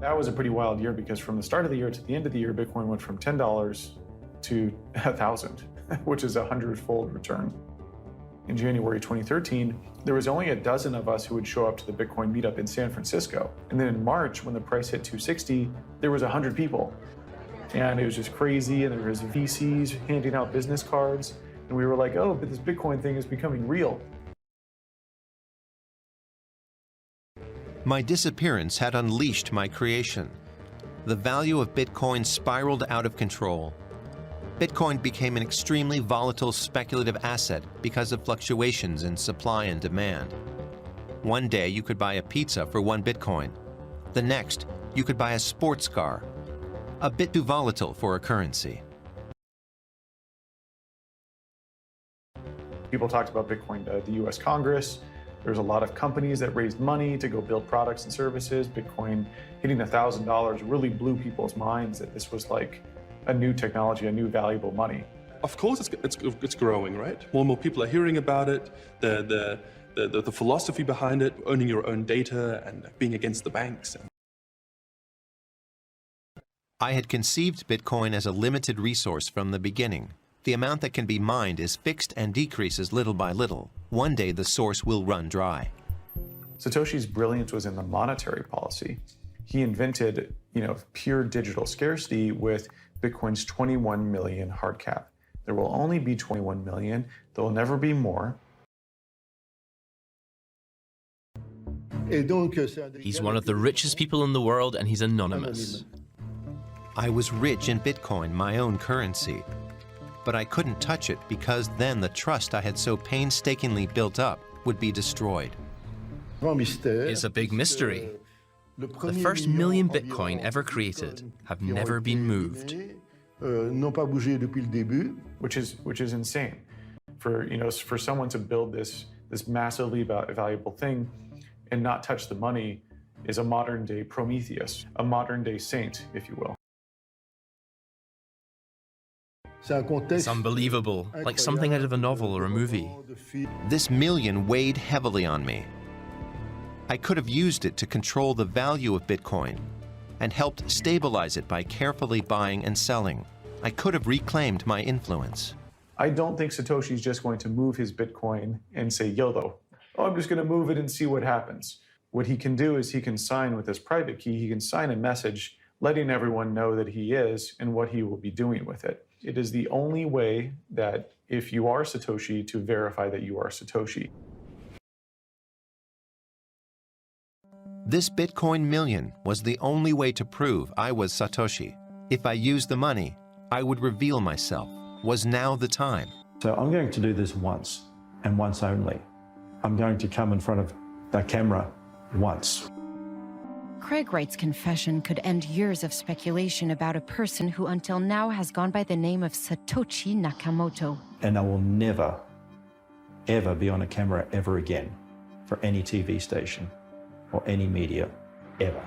That was a pretty wild year because from the start of the year to the end of the year, Bitcoin went from $10 to 1,000, which is a 100-fold return. In January 2013, there was only a dozen of us who would show up to the Bitcoin Meetup in San Francisco. And then in March, when the price hit 260, there was 100 people. And it was just crazy, and there was VCs handing out business cards. And we were like, oh, but this Bitcoin thing is becoming real. My disappearance had unleashed my creation. The value of Bitcoin spiraled out of control. Bitcoin became an extremely volatile speculative asset because of fluctuations in supply and demand. One day you could buy a pizza for 1 Bitcoin. The next, you could buy a sports car. A bit too volatile for a currency. People talked about Bitcoin to the US Congress. There's a lot of companies that raised money to go build products and services. Bitcoin hitting $1,000 really blew people's minds that this was like a new technology, a new valuable money. Of course it's growing, right? More and more people are hearing about it, the philosophy behind it, owning your own data and being against the banks. I had conceived Bitcoin as a limited resource from the beginning. The amount that can be mined is fixed and decreases little by little. One day the source will run dry. Satoshi's brilliance was in the monetary policy. He invented, pure digital scarcity with Bitcoin's 21 million hard cap. There will only be 21 million. There will never be more. He's one of the richest people in the world, and he's anonymous. I was rich in Bitcoin, my own currency. But I couldn't touch it because then the trust I had so painstakingly built up would be destroyed. It's a big mystery. The first million Bitcoin ever created have never been moved. Which is insane. For someone to build this massively valuable thing and not touch the money is a modern-day Prometheus, a modern-day saint, if you will. It's unbelievable, like something out of a novel or a movie. This million weighed heavily on me. I could have used it to control the value of Bitcoin and helped stabilize it by carefully buying and selling. I could have reclaimed my influence. I don't think Satoshi's just going to move his Bitcoin and say YOLO. Oh, I'm just going to move it and see what happens. What he can do is he can sign with his private key, he can sign a message letting everyone know that he is and what he will be doing with it. It is the only way that if you are Satoshi to verify that you are Satoshi. This Bitcoin million was the only way to prove I was Satoshi. If I used the money, I would reveal myself. Was now the time. So I'm going to do this once, and once only. I'm going to come in front of the camera once. Craig Wright's confession could end years of speculation about a person who until now has gone by the name of Satoshi Nakamoto. And I will never, ever be on a camera ever again for any TV station or any media, ever.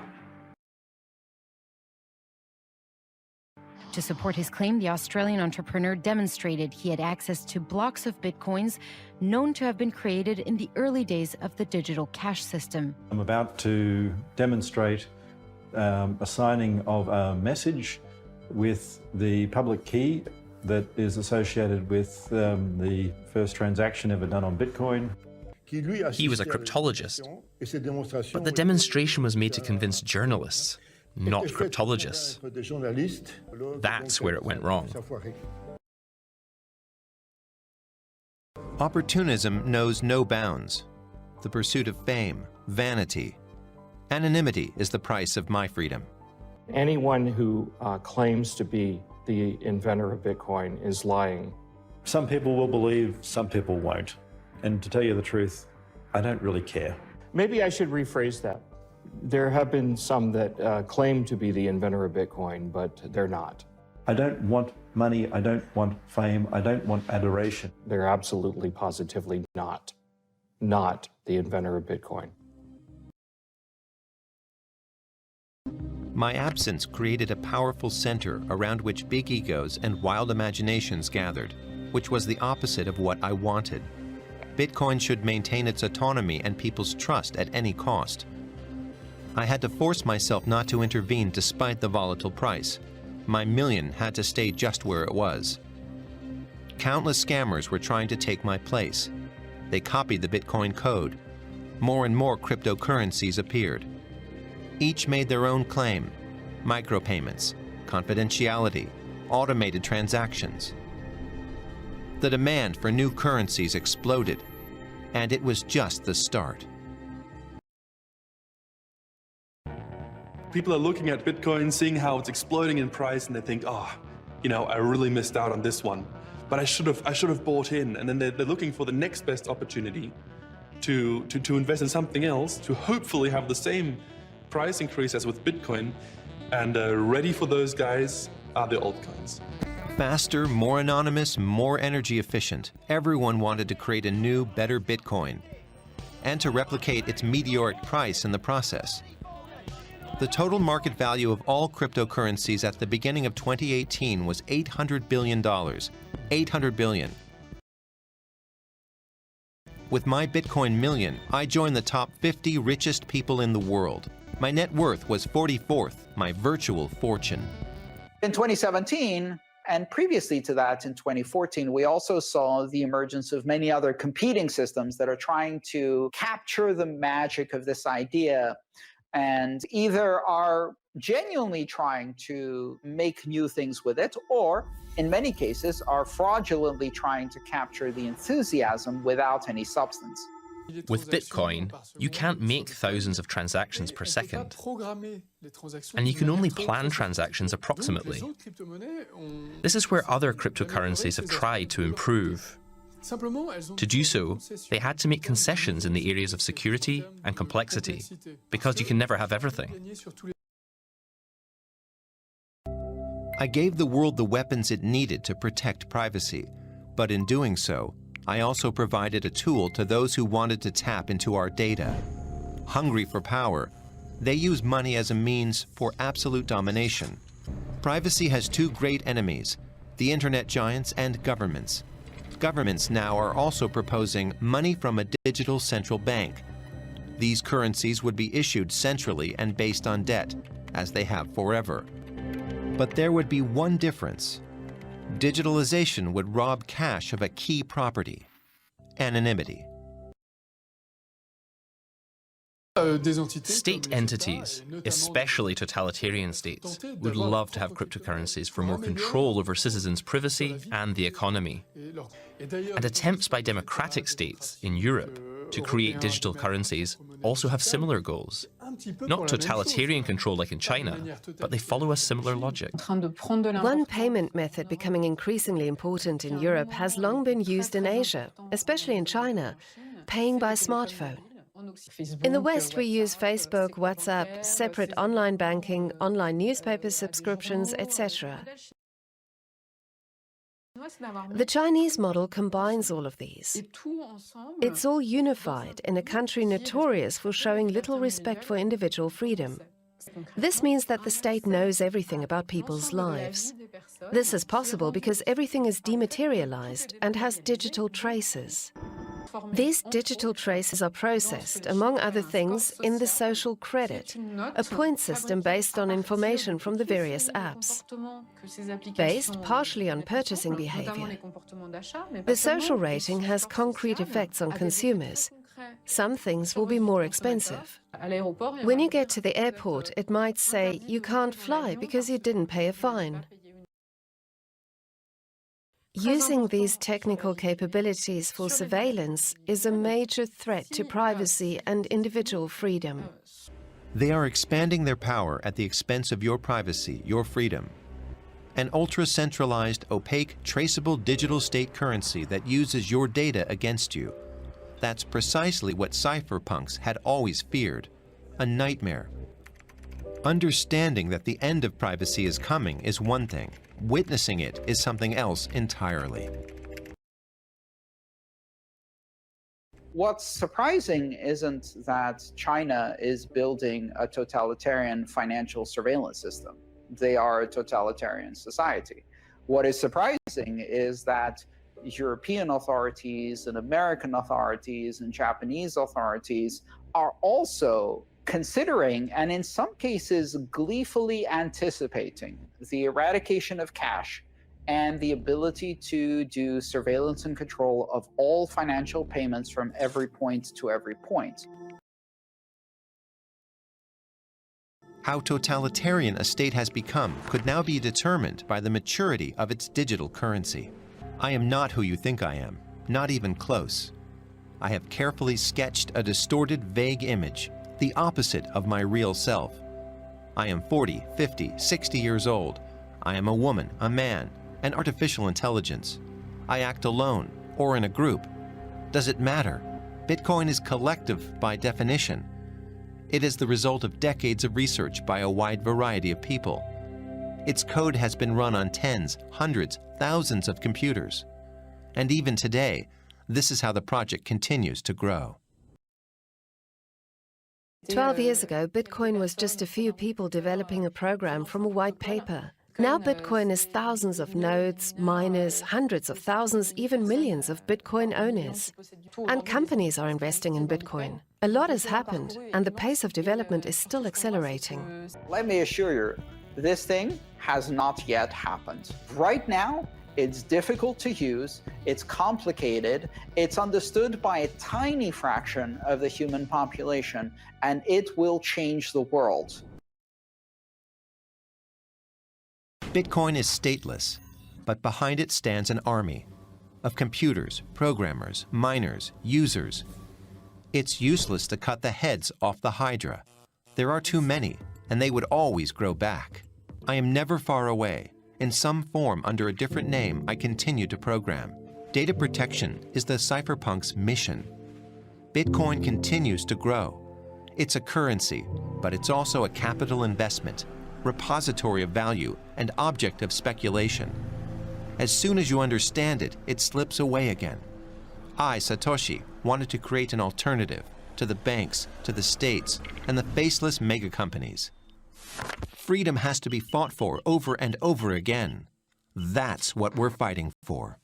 To support his claim, the Australian entrepreneur demonstrated he had access to blocks of Bitcoins known to have been created in the early days of the digital cash system. I'm about to demonstrate a signing of a message with the public key that is associated with the first transaction ever done on Bitcoin. He was a cryptologist, but the demonstration was made to convince journalists, not cryptologists. That's where it went wrong. Opportunism knows no bounds. The pursuit of fame, vanity. Anonymity is the price of my freedom. Anyone who claims to be the inventor of Bitcoin is lying. Some people will believe, some people won't. And to tell you the truth, I don't really care. Maybe I should rephrase that. There have been some that claim to be the inventor of Bitcoin, but they're not. I don't want money, I don't want fame, I don't want adoration. They're absolutely, positively not the inventor of Bitcoin. My absence created a powerful center around which big egos and wild imaginations gathered, which was the opposite of what I wanted. Bitcoin should maintain its autonomy and people's trust at any cost. I had to force myself not to intervene despite the volatile price. My million had to stay just where it was. Countless scammers were trying to take my place. They copied the Bitcoin code. More and more cryptocurrencies appeared. Each made their own claim: micropayments, confidentiality, automated transactions. The demand for new currencies exploded, and it was just the start. People are looking at Bitcoin, seeing how it's exploding in price, and they think, oh, I really missed out on this one. But I should have bought in. And then they're looking for the next best opportunity to invest in something else, to hopefully have the same price increase as with Bitcoin. And ready for those guys are the altcoins. Faster, more anonymous, more energy efficient. Everyone wanted to create a new, better Bitcoin, and to replicate its meteoric price in the process. The total market value of all cryptocurrencies at the beginning of 2018 was $800 billion. $800 billion. With my Bitcoin million, I joined the top 50 richest people in the world. My net worth was 44th, my virtual fortune. In 2017, and previously to that in 2014, we also saw the emergence of many other competing systems that are trying to capture the magic of this idea and either are genuinely trying to make new things with it, or in many cases are fraudulently trying to capture the enthusiasm without any substance. With Bitcoin, you can't make thousands of transactions per second, and you can only plan transactions approximately. This is where other cryptocurrencies have tried to improve. To do so, they had to make concessions in the areas of security and complexity, because you can never have everything. I gave the world the weapons it needed to protect privacy, but in doing so, I also provided a tool to those who wanted to tap into our data. Hungry for power, they use money as a means for absolute domination. Privacy has two great enemies: the internet giants and governments. Governments now are also proposing money from a digital central bank. These currencies would be issued centrally and based on debt, as they have forever. But there would be one difference. Digitalization would rob cash of a key property: anonymity. State entities, especially totalitarian states, would love to have cryptocurrencies for more control over citizens' privacy and the economy. And attempts by democratic states in Europe to create digital currencies also have similar goals. Not totalitarian control like in China, but they follow a similar logic. One payment method becoming increasingly important in Europe has long been used in Asia, especially in China: paying by smartphone. In the West, we use Facebook, WhatsApp, separate online banking, online newspaper subscriptions, etc. The Chinese model combines all of these. It's all unified in a country notorious for showing little respect for individual freedom. This means that the state knows everything about people's lives. This is possible because everything is dematerialized and has digital traces. These digital traces are processed, among other things, in the social credit, a point system based on information from the various apps, based partially on purchasing behavior. The social rating has concrete effects on consumers. Some things will be more expensive. When you get to the airport, it might say you can't fly because you didn't pay a fine. Using these technical capabilities for surveillance is a major threat to privacy and individual freedom. They are expanding their power at the expense of your privacy, your freedom. An ultra-centralized, opaque, traceable digital state currency that uses your data against you. That's precisely what cypherpunks had always feared: a nightmare. Understanding that the end of privacy is coming is one thing. Witnessing it is something else entirely. What's surprising isn't that China is building a totalitarian financial surveillance system. They are a totalitarian society. What is surprising is that European authorities and American authorities and Japanese authorities are also considering and in some cases gleefully anticipating the eradication of cash and the ability to do surveillance and control of all financial payments from every point to every point. How totalitarian a state has become could now be determined by the maturity of its digital currency. I am not who you think I am, not even close. I have carefully sketched a distorted, vague image, the opposite of my real self. I am 40, 50, 60 years old. I am a woman, a man, an artificial intelligence. I act alone or in a group. Does it matter? Bitcoin is collective by definition. It is the result of decades of research by a wide variety of people. Its code has been run on tens, hundreds, thousands of computers. And even today, this is how the project continues to grow. 12 years ago, Bitcoin was just a few people developing a program from a white paper. Now Bitcoin is thousands of nodes, miners, hundreds of thousands, even millions of Bitcoin owners. And companies are investing in Bitcoin. A lot has happened, and the pace of development is still accelerating. Let me assure you, this thing has not yet happened. Right now, it's difficult to use, it's complicated, it's understood by a tiny fraction of the human population, and it will change the world. Bitcoin is stateless, but behind it stands an army of computers, programmers, miners, users. It's useless to cut the heads off the Hydra. There are too many, and they would always grow back. I am never far away. In some form, under a different name, I continue to program. Data protection is the cypherpunk's mission. Bitcoin continues to grow. It's a currency, but it's also a capital investment, repository of value, and object of speculation. As soon as you understand it, it slips away again. I, Satoshi, wanted to create an alternative to the banks, to the states, and the faceless mega companies. Freedom has to be fought for over and over again. That's what we're fighting for.